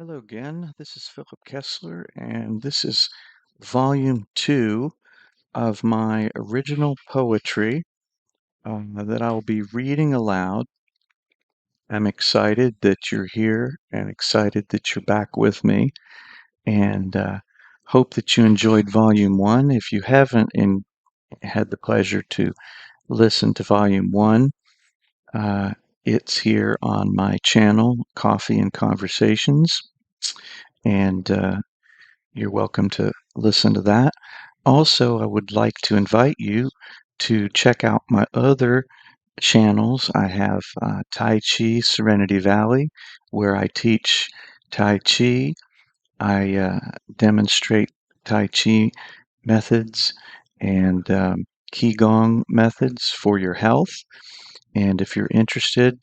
Hello again. This is Philip Kesler, and this is volume two of my original poetry that I'll be reading aloud. I'm excited that you're here and excited that you're back with me, and hope that you enjoyed volume one. If you haven't had the pleasure to listen to volume one, uh, it's here on my channel, Coffee and Conversations, and you're welcome to listen to that. Also, I would like to invite you to check out my other channels. I have Tai Chi Serenity Valley, where I teach Tai Chi. I demonstrate Tai Chi methods and Qigong methods for your health. And if you're interested,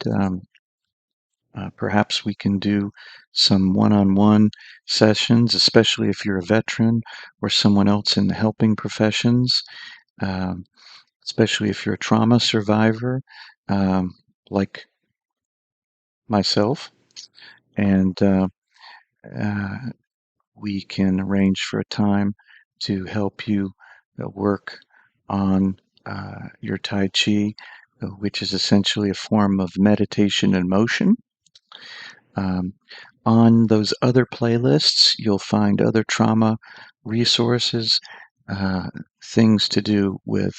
perhaps we can do some one-on-one sessions, especially if you're a veteran or someone else in the helping professions, um, especially if you're a trauma survivor, um, like myself. And uh, we can arrange for a time to help you work on your Tai Chi, which is essentially a form of meditation and motion. Um, on those other playlists, you'll find other trauma resources, uh, things to do with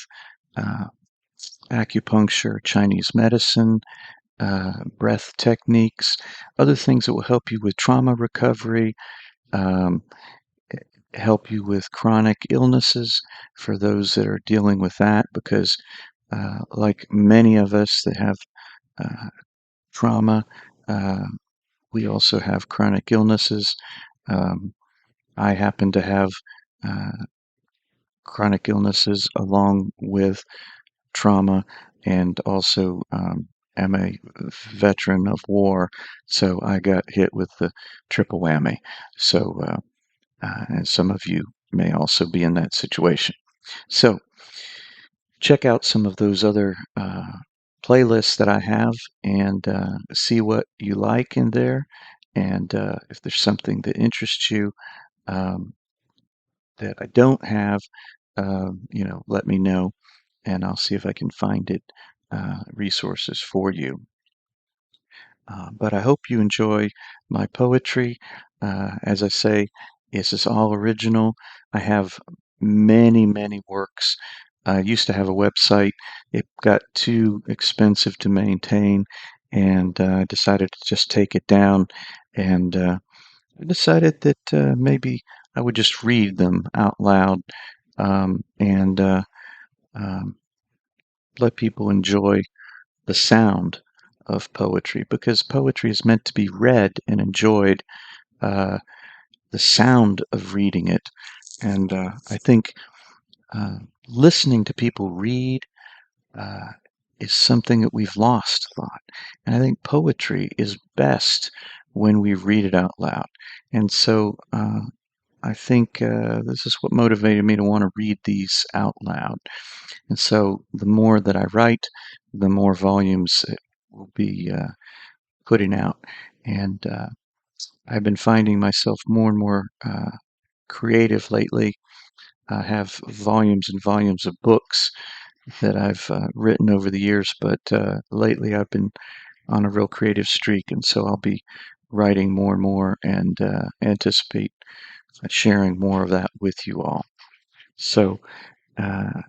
uh, acupuncture, Chinese medicine, breath techniques, other things that will help you with trauma recovery, um, help you with chronic illnesses for those that are dealing with that, because like many of us that have trauma, uh, we also have chronic illnesses. Um, I happen to have uh, chronic illnesses along with trauma, and also am a veteran of war, so I got hit with the triple whammy. So, and some of you may also be in that situation. So, check out some of those other playlists that I have and see what you like in there. And if there's something that interests you, um, that I don't have, let me know, and I'll see if I can find it resources for you. But I hope you enjoy my poetry. As I say, this is all original. I have many, many works. I used to have a website. It got too expensive to maintain, and I decided to just take it down. And I decided that maybe I would just read them out loud, and um, let people enjoy the sound of poetry, because poetry is meant to be read and enjoyed, uh, the sound of reading it. And I think uh, listening to people read uh, is something that we've lost a lot. And I think poetry is best when we read it out loud. And so I think this is what motivated me to want to read these out loud. And so the more that I write, the more volumes it will be putting out. And I've been finding myself more and more creative lately. I have volumes and volumes of books that I've written over the years, but lately I've been on a real creative streak, and so I'll be writing more and more, and anticipate sharing more of that with you all. So, uh,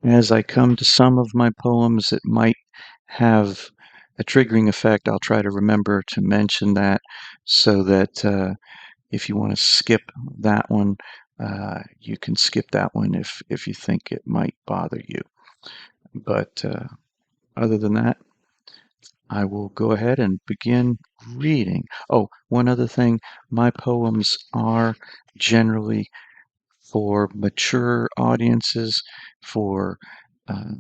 as I come to some of my poems that might have a triggering effect, I'll try to remember to mention that, so that if you want to skip that one, you can skip that one if you think it might bother you. But other than that, I will go ahead and begin reading. Oh, one other thing, my poems are generally for mature audiences, for uh,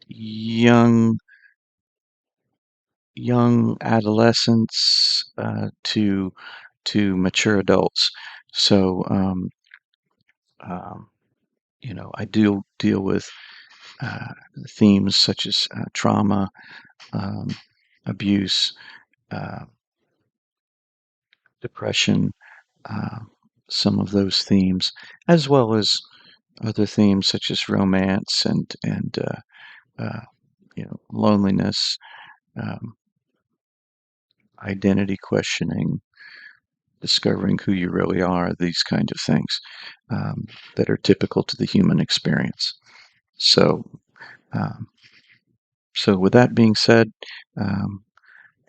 young adolescents to mature adults. So um, I do deal with uh, themes such as trauma, um, abuse, uh, depression, uh, some of those themes, as well as other themes such as romance and loneliness, um, identity questioning, discovering who you really are, these kind of things um, that are typical to the human experience. So, um, so with that being said, um,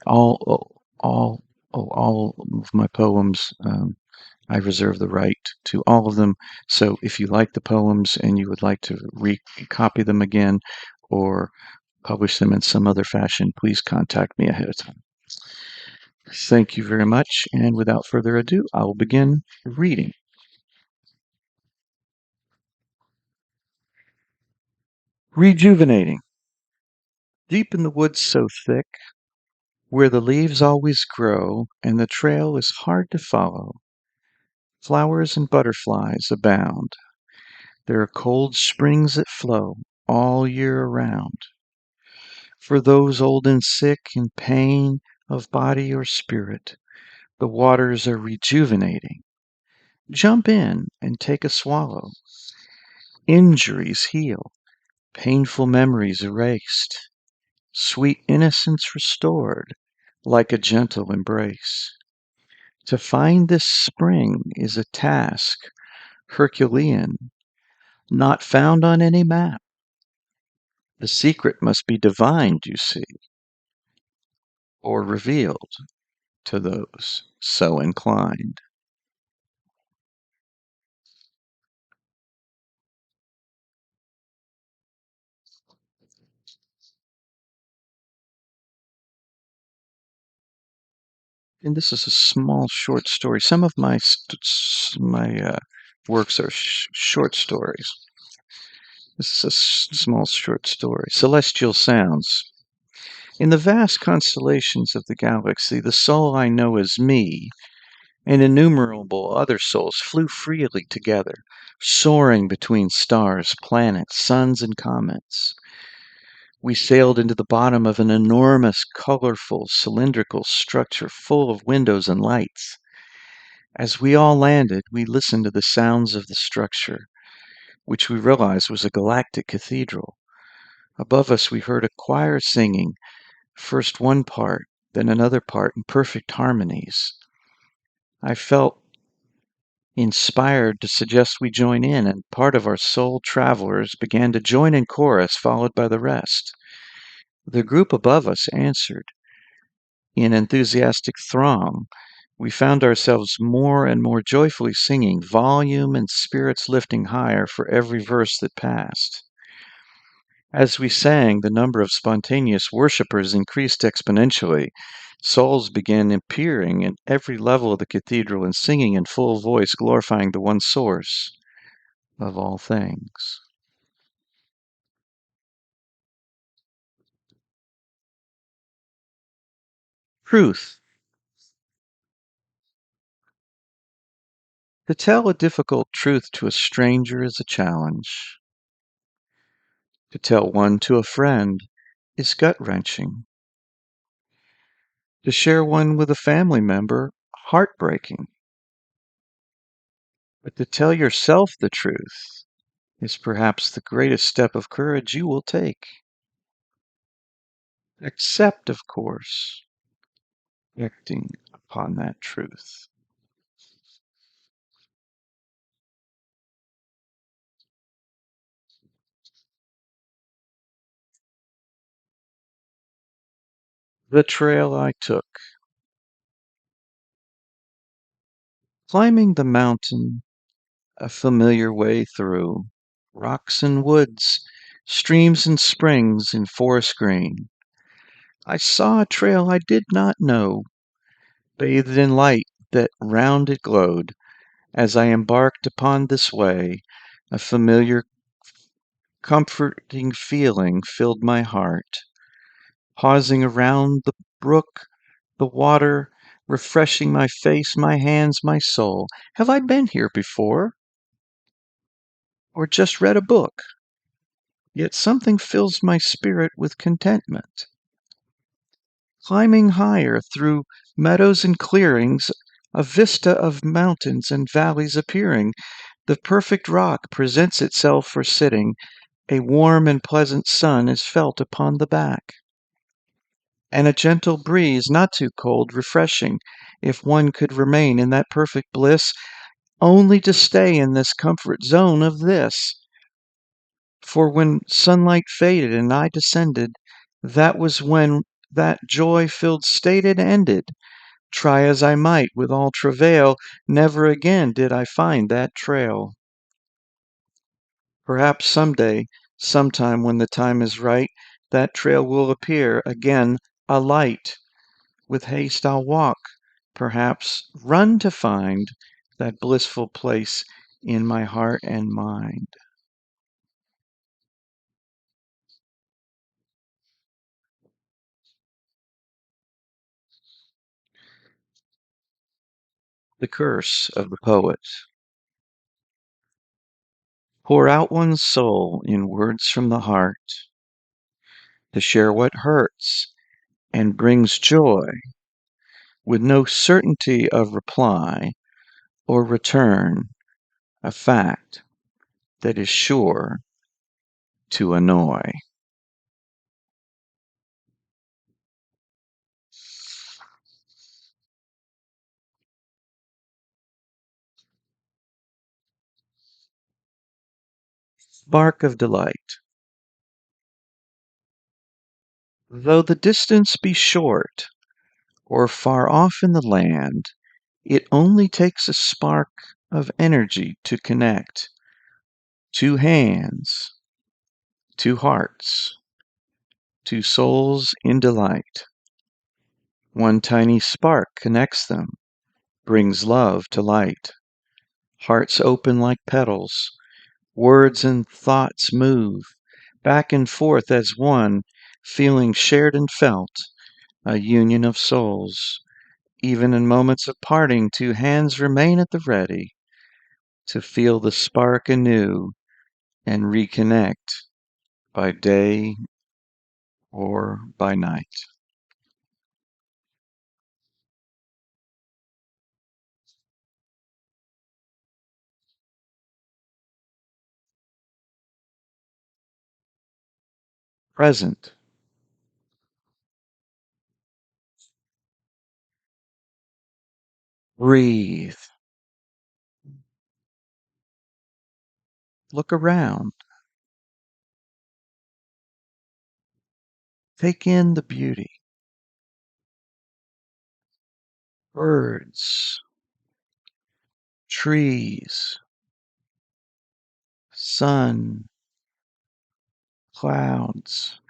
all all of my poems, I reserve the right to all of them. So if you like the poems and you would like to recopy them again or publish them in some other fashion, please contact me ahead of time. Thank you very much, and without further ado, I will begin reading. Rejuvenating. Deep in the woods so thick, where the leaves always grow and the trail is hard to follow, flowers and butterflies abound. There are cold springs that flow all year around. For those old and sick in pain of body or spirit, the waters are rejuvenating. Jump in and take a swallow. Injuries heal, painful memories erased, sweet innocence restored, like a gentle embrace. To find this spring is a task Herculean, not found on any map. The secret must be divined, you see, or revealed to those so inclined. And this is a small short story. Some of my works are short stories. This is a small short story. Celestial Sounds. In the vast constellations of the galaxy, the soul I know as me and innumerable other souls flew freely together, soaring between stars, planets, suns, and comets. We sailed into the bottom of an enormous, colorful, cylindrical structure full of windows and lights. As we all landed, we listened to the sounds of the structure, which we realized was a galactic cathedral. Above us, we heard a choir singing, first one part, then another part in perfect harmonies. I felt inspired to suggest we join in, and part of our soul travelers began to join in chorus, followed by the rest. The group above us answered. In enthusiastic throng, we found ourselves more and more joyfully singing, volume and spirits lifting higher for every verse that passed. As we sang, the number of spontaneous worshippers increased exponentially. Souls began appearing at every level of the cathedral and singing in full voice, glorifying the one source of all things. Truth. To tell a difficult truth to a stranger is a challenge. To tell one to a friend is gut-wrenching. To share one with a family member, heartbreaking. But to tell yourself the truth is perhaps the greatest step of courage you will take. Except, of course, acting upon that truth. The trail I took. Climbing the mountain, a familiar way through rocks and woods, streams and springs in forest green. I saw a trail I did not know, bathed in light that round it glowed. As I embarked upon this way, a familiar, comforting feeling filled my heart. Pausing around the brook, the water, refreshing my face, my hands, my soul. Have I been here before? Or just read a book? Yet something fills my spirit with contentment. Climbing higher through meadows and clearings, a vista of mountains and valleys appearing. The perfect rock presents itself for sitting. A warm and pleasant sun is felt upon the back, and a gentle breeze, not too cold, refreshing. If one could remain in that perfect bliss, only to stay in this comfort zone of this. For when sunlight faded and I descended, that was when that joy-filled state had ended. Try as I might with all travail, never again did I find that trail. Perhaps someday, sometime when the time is right, that trail will appear again, a light. With haste I'll walk, perhaps run to find that blissful place in my heart and mind. The curse of the poet. Pour out one's soul in words from the heart to share what hurts and brings joy with no certainty of reply or return, a fact that is sure to annoy. Spark of delight. Though the distance be short or far off in the land, it only takes a spark of energy to connect two hands, two hearts, two souls in delight. One tiny spark connects them, brings love to light. Hearts open like petals, words and thoughts move back and forth as one, feeling shared and felt, a union of souls. Even in moments of parting, two hands remain at the ready to feel the spark anew and reconnect by day or by night. Present. Breathe. Look around. Take in the beauty. Birds, trees, sun, clouds.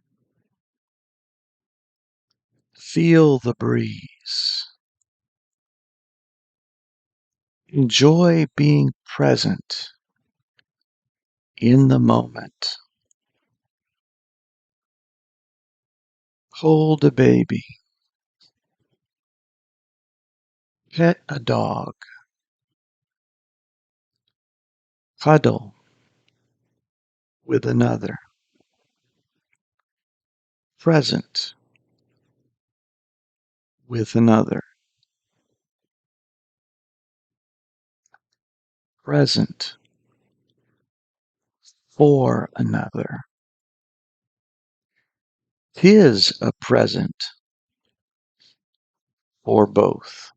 Feel the breeze. Enjoy being present in the moment. Hold a baby. Pet a dog. Cuddle with another. Present with another. Present for another. 'Tis a present for both.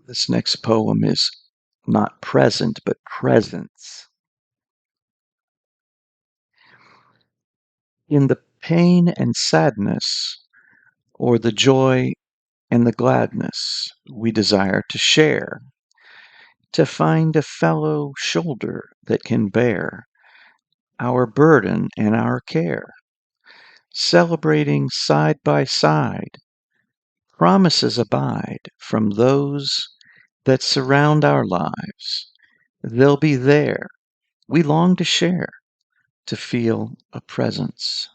This next poem is not present, but presence. In the pain and sadness, or the joy and the gladness we desire to share, to find a fellow shoulder that can bear our burden and our care, celebrating side by side, promises abide from those that surround our lives. They'll be there. We long to share, to feel a presence.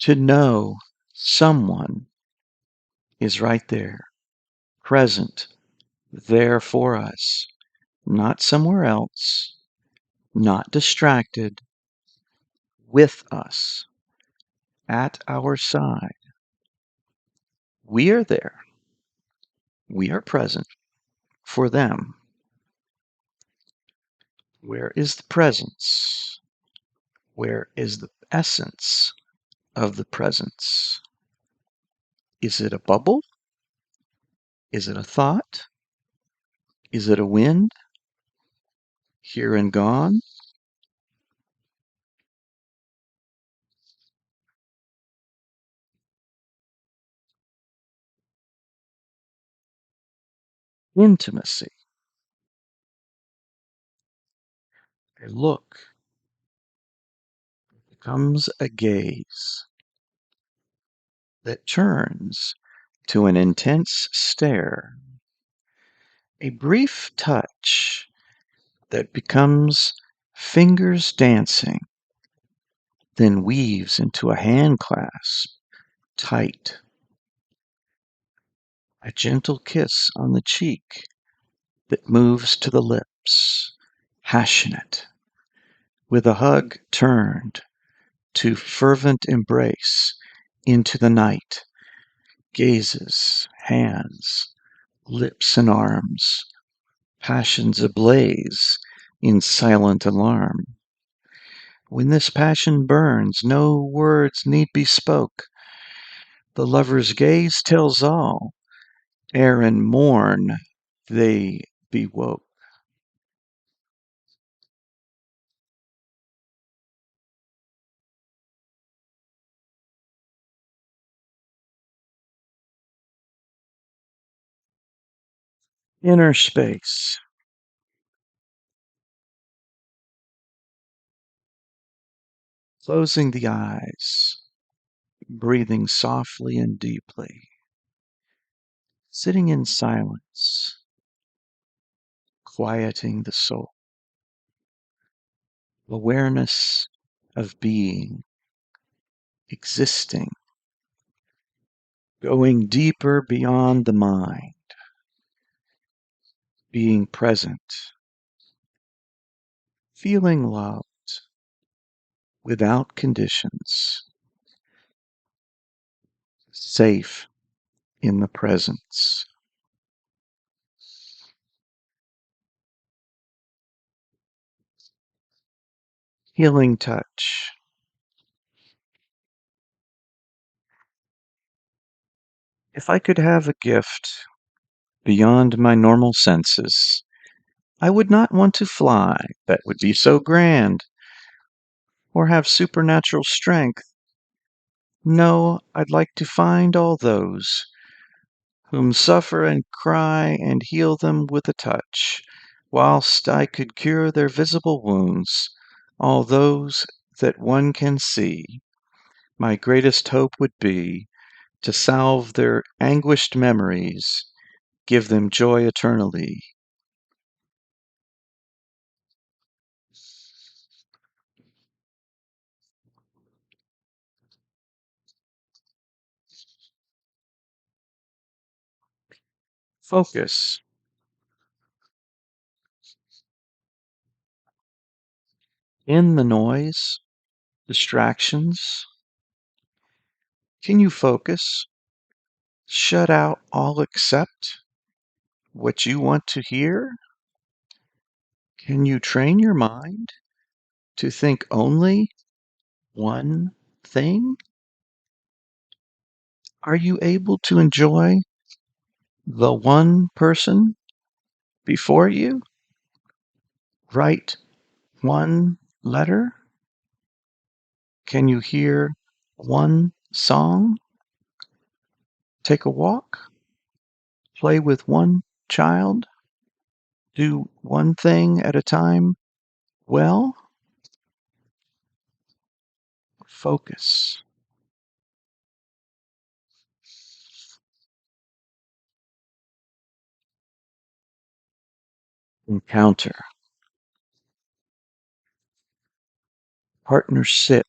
To know someone is right there, present, there for us, not somewhere else, not distracted, with us, at our side. We are there. We are present for them. Where is the presence? Where is the essence of the presence? Is it a bubble? Is it a thought? Is it a wind? Here and gone? Intimacy. A look becomes a gaze that turns to an intense stare. A brief touch that becomes fingers dancing, then weaves into a hand clasp, tight. A gentle kiss on the cheek that moves to the lips, passionate, with a hug turned to fervent embrace into the night, gazes, hands, lips and arms, passions ablaze in silent alarm. When this passion burns, no words need be spoke. The lover's gaze tells all, ere in morn they be woke. Inner space, closing the eyes, breathing softly and deeply, sitting in silence, quieting the soul, awareness of being, existing, going deeper beyond the mind, being present, feeling loved without conditions, safe in the presence. Healing touch. If I could have a gift beyond my normal senses, I would not want to fly, that would be so grand, or have supernatural strength. No, I'd like to find all those whom suffer and cry and heal them with a touch, whilst I could cure their visible wounds, all those that one can see. My greatest hope would be to salve their anguished memories, give them joy eternally. Focus in the noise, distractions. Can you focus? Shut out all except what you want to hear? Can you train your mind to think only one thing? Are you able to enjoy the one person before you? Write one letter? Can you hear one song? Take a walk? Play with one child? Do one thing at a time? Well, focus. Encounter. Partners sit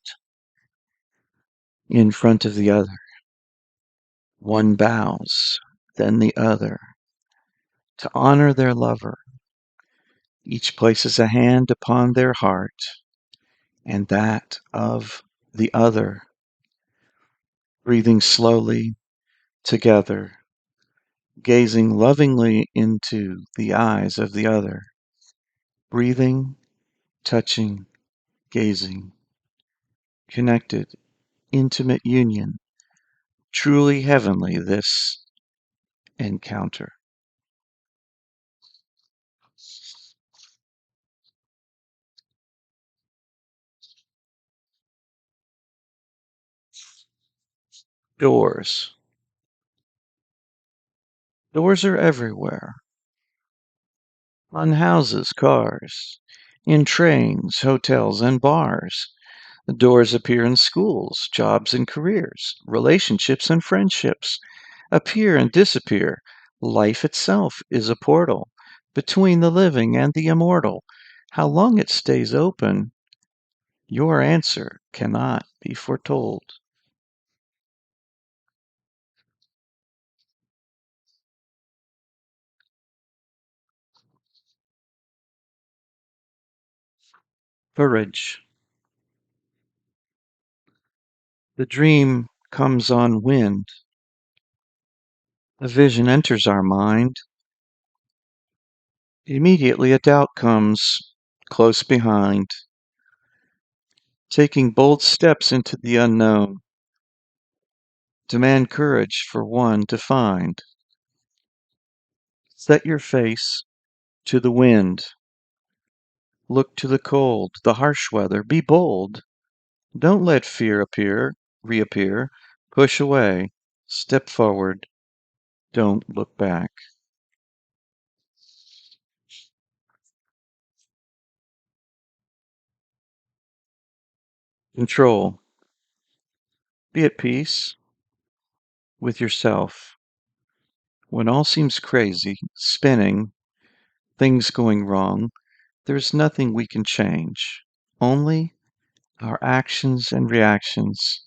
in front of the other. One bows, then the other, to honor their lover. Each places a hand upon their heart and that of the other, breathing slowly together, gazing lovingly into the eyes of the other, breathing, touching, gazing, connected, intimate union, truly heavenly this encounter. Doors. Doors are everywhere. On houses, cars, in trains, hotels, and bars. The doors appear in schools, jobs and careers, relationships and friendships, appear and disappear. Life itself is a portal between the living and the immortal. How long it stays open, your answer cannot be foretold. Courage. The dream comes on wind. A vision enters our mind. Immediately a doubt comes close behind. Taking bold steps into the unknown. Demand courage for one to find. Set your face to the wind. Look to the cold, the harsh weather. Be bold. Don't let fear reappear. Push away. Step forward. Don't look back. Control. Be at peace with yourself. When all seems crazy, spinning, things going wrong, there's nothing we can change. Only our actions and reactions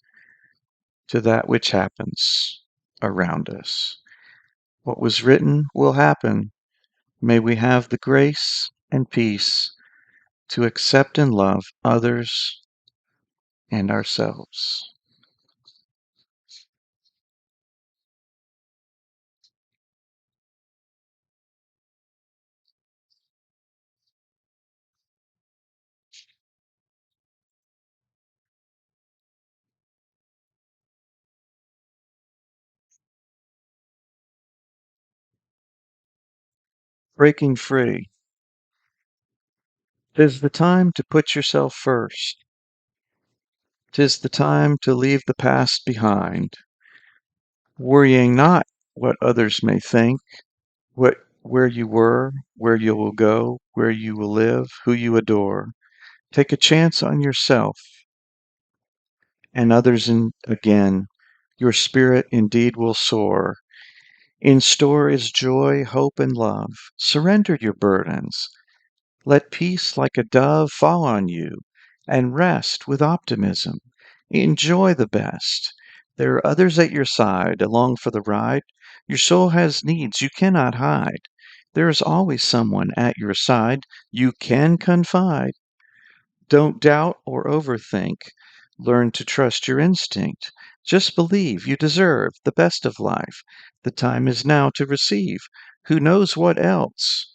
to that which happens around us. What was written will happen. May we have the grace and peace to accept and love others and ourselves. Breaking free. 'Tis the time to put yourself first. 'Tis the time to leave the past behind, worrying not what others may think, where you were, where you will go, where you will live, who you adore. Take a chance on yourself and others again. Your spirit indeed will soar. In store is joy, hope, and love. Surrender your burdens. Let peace like a dove fall on you and rest with optimism. Enjoy the best. There are others at your side along for the ride. Your soul has needs you cannot hide. There is always someone at your side you can confide. Don't doubt or overthink. Learn to trust your instinct. Just believe you deserve the best of life. The time is now to receive. Who knows what else?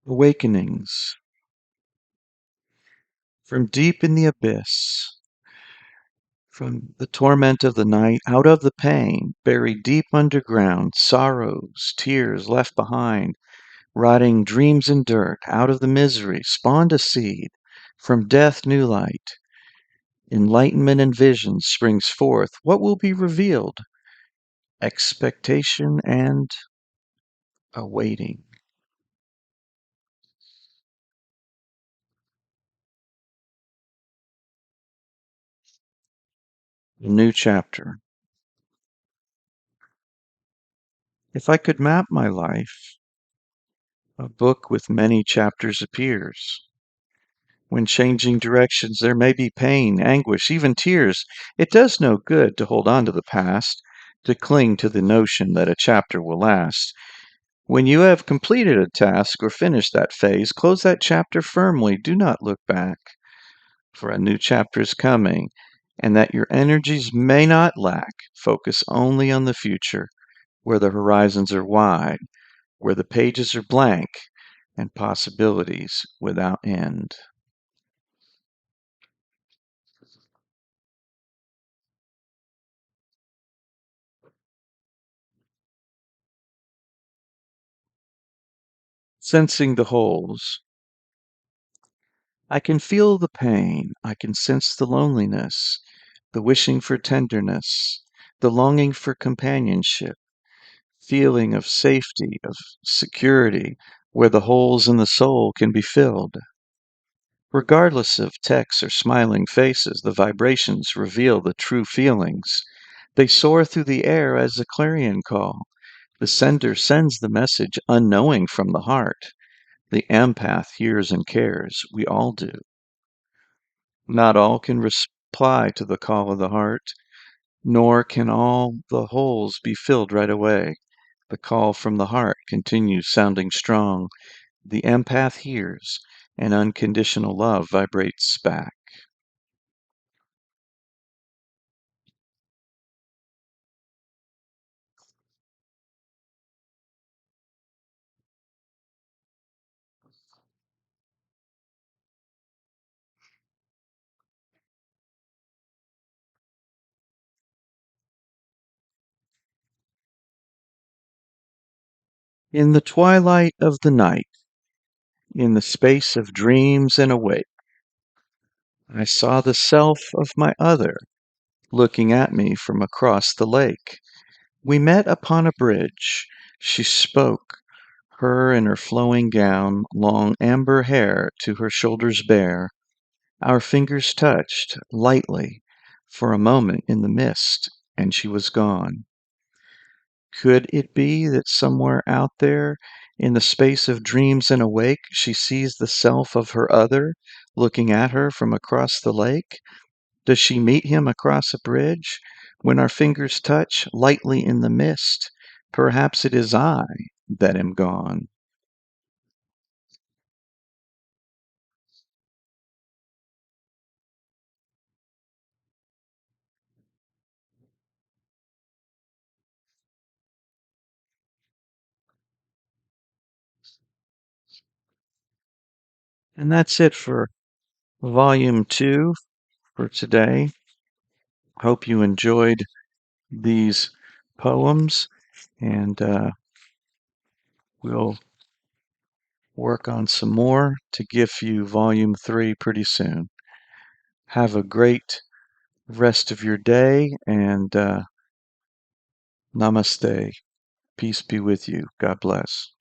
Awakenings from deep in the abyss, from the torment of the night, out of the pain, buried deep underground, sorrows, tears left behind, rotting dreams in dirt, out of the misery spawned a seed, from death new light. Enlightenment and vision springs forth. What will be revealed? Expectation and awaiting. A new chapter. If I could map my life, a book with many chapters appears. When changing directions, there may be pain, anguish, even tears. It does no good to hold on to the past, to cling to the notion that a chapter will last. When you have completed a task or finished that phase, close that chapter firmly. Do not look back, for a new chapter is coming, and that your energies may not lack. Focus only on the future, where the horizons are wide, where the pages are blank, and possibilities without end. Sensing the holes. I can feel the pain. I can sense the loneliness, the wishing for tenderness, the longing for companionship, feeling of safety, of security, where the holes in the soul can be filled. Regardless of texts or smiling faces, the vibrations reveal the true feelings. They soar through the air as a clarion call. The sender sends the message unknowing from the heart. The empath hears and cares. We all do. Not all can reply to the call of the heart, nor can all the holes be filled right away. The call from the heart continues sounding strong. The empath hears, and unconditional love vibrates back. In the twilight of the night, in the space of dreams and awake, I saw the self of my other looking at me from across the lake. We met upon a bridge. She spoke, her in her flowing gown, long amber hair to her shoulders bare. Our fingers touched lightly for a moment in the mist, and she was gone. Could it be that somewhere out there, in the space of dreams and awake, she sees the self of her other looking at her from across the lake? Does she meet him across a bridge? When our fingers touch lightly in the mist, perhaps it is I that am gone. And that's it for volume 2 for today. Hope you enjoyed these poems, and we'll work on some more to give you volume 3 pretty soon. Have a great rest of your day, and namaste. Peace be with you. God bless.